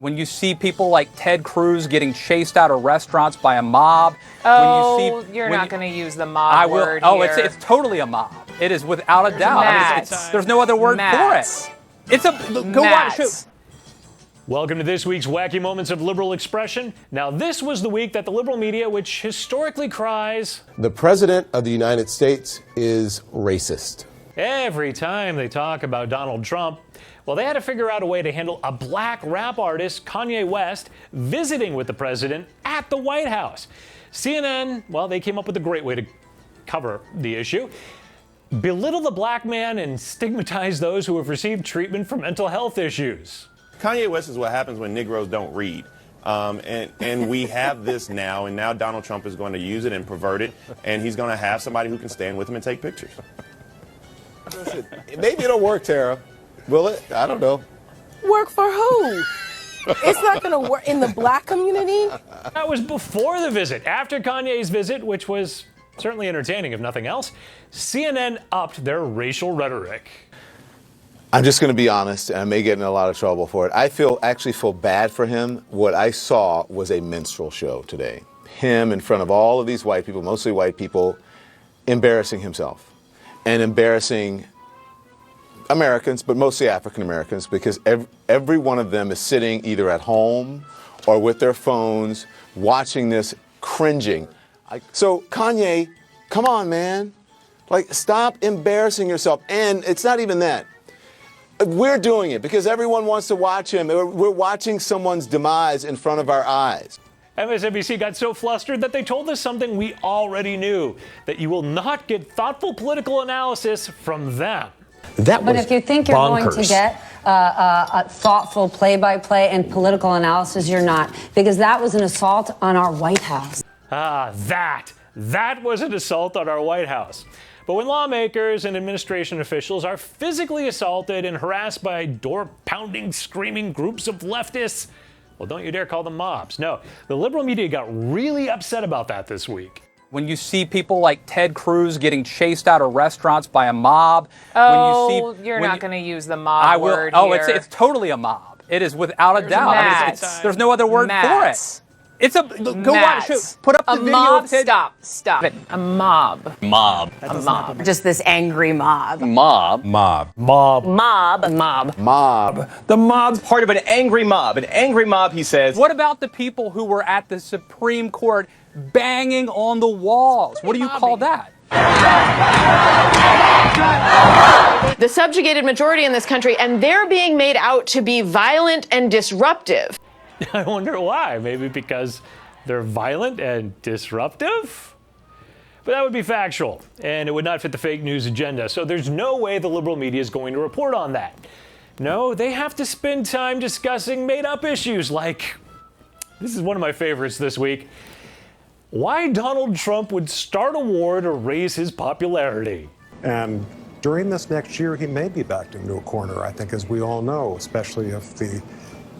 When you see people like Ted Cruz getting chased out of restaurants by a mob. Oh, when you see, you're not going to use the mob word Oh, here. it's totally a mob. It is without a doubt. I mean, there's no other word for it. It's a go watch it. Welcome to this week's Wacky Moments of Liberal Expression. Now, this was the week that the liberal media, which historically cries, "The President of the United States is racist." Every time they talk about Donald Trump, well, they had to figure out a way to handle a black rap artist, Kanye West, visiting with the president at the White House. CNN, well, they came up with a great way to cover the issue. Belittle the black man and stigmatize those who have received treatment for mental health issues. Kanye West is what happens when Negroes don't read. And we have this now, and now Donald Trump is going to use it and pervert it, and he's going to have somebody who can stand with him and take pictures. Maybe it'll work, Tara. Will it? I don't know. Work for who? It's not going to work in the black community. That was before the visit. After Kanye's visit, which was certainly entertaining, if nothing else, CNN upped their racial rhetoric. I'm just going to be honest, and I may get in a lot of trouble for it. I actually feel bad for him. What I saw was a minstrel show today. Him in front of all of these white people, mostly white people, embarrassing himself and embarrassing Americans, but mostly African Americans, because every one of them is sitting either at home or with their phones watching this, cringing. So Kanye, come on, man. Like, stop embarrassing yourself. And it's not even that. We're doing it because everyone wants to watch him. We're watching someone's demise in front of our eyes. MSNBC got so flustered that they told us something we already knew, that you will not get thoughtful political analysis from them. But if you think you're going to get a thoughtful play-by-play and political analysis, you're not, because that was an assault on our White House. That was an assault on our White House. But when lawmakers and administration officials are physically assaulted and harassed by door-pounding, screaming groups of leftists, well, don't you dare call them mobs. No, the liberal media got really upset about that this week. When you see people like Ted Cruz getting chased out of restaurants by a mob. Oh, you're not going to use the mob word here. Oh, it's totally a mob. It is without a doubt. I mean, there's no other word for it. It's a go watch it. Put up the video mob. of Ted. Stop it. A mob. Mob. A mob. Just this angry mob. Mob. Mob. The mob's part of an angry mob. An angry mob, he says. What about the people who were at the Supreme Court banging on the walls? What do you call that? The subjugated majority in this country, and they're being made out to be violent and disruptive. I wonder why. Maybe because they're violent and disruptive? But that would be factual, and it would not fit the fake news agenda. So there's no way the liberal media is going to report on that. No, they have to spend time discussing made-up issues like, this is one of my favorites this week, why Donald Trump would start a war to raise his popularity. And during this next year, he may be backed into a corner, I think, as we all know, especially if the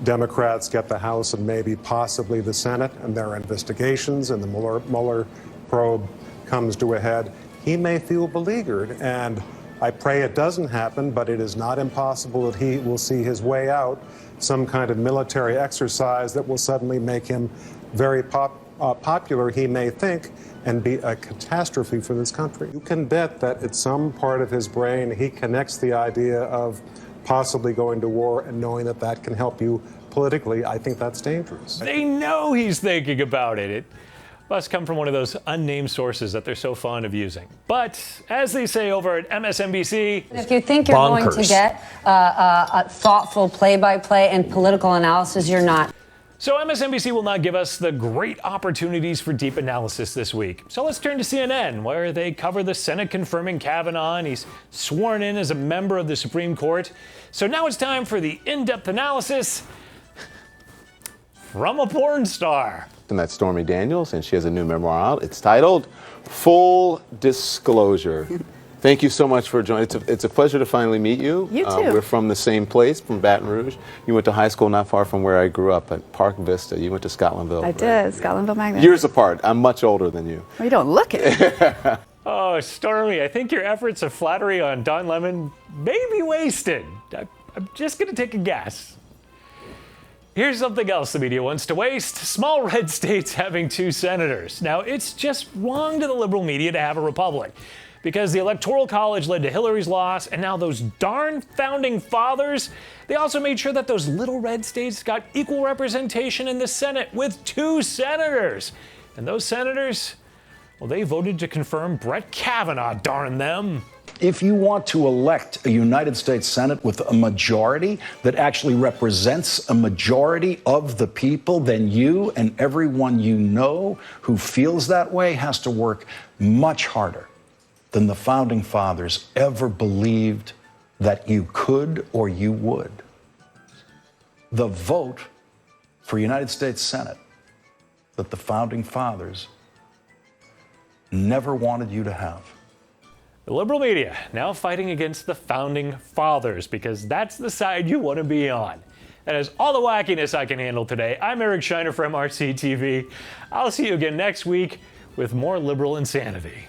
Democrats get the House and maybe possibly the Senate, and their investigations and the Mueller probe comes to a head. He may feel beleaguered, and I pray it doesn't happen, but it is not impossible that he will see his way out, some kind of military exercise that will suddenly make him very popular, he may think, and be a catastrophe for this country. You can bet that at some part of his brain, he connects the idea of possibly going to war and knowing that that can help you politically. I think that's dangerous. They know he's thinking about it. It must come from one of those unnamed sources that they're so fond of using. But as they say over at MSNBC, If you think you're going to get a thoughtful play-by-play and political analysis, you're not. So MSNBC will not give us the great opportunities for deep analysis this week. So let's turn to CNN, where they cover the Senate confirming Kavanaugh, and he's sworn in as a member of the Supreme Court. So now it's time for the in-depth analysis from a porn star. And that's Stormy Daniels, and she has a new memoir out. It's titled Full Disclosure. Thank you so much for joining. It's a pleasure to finally meet you. You too. We're from the same place, from Baton Rouge. You went to high school not far from where I grew up at Park Vista. You went to Scotlandville. I did, Scotlandville Magnet. Years apart. I'm much older than you. Well, you don't look it. Oh, Stormy, I think your efforts of flattery on Don Lemon may be wasted. I'm just going to take a guess. Here's something else the media wants to waste. Small red states having 2 senators. Now, it's just wrong to the liberal media to have a republic, because the Electoral College led to Hillary's loss, and now those darn founding fathers, they also made sure that those little red states got equal representation in the Senate with 2 senators. And those senators, well, they voted to confirm Brett Kavanaugh, darn them. If you want to elect a United States Senate with a majority that actually represents a majority of the people, then you and everyone you know who feels that way has to work much harder than the Founding Fathers ever believed that you could or you would. The vote for United States Senate that the Founding Fathers never wanted you to have. The liberal media now fighting against the Founding Fathers, because that's the side you want to be on. That is all the wackiness I can handle today. I'm Eric Shiner for MRC-TV. I'll see you again next week with more liberal insanity.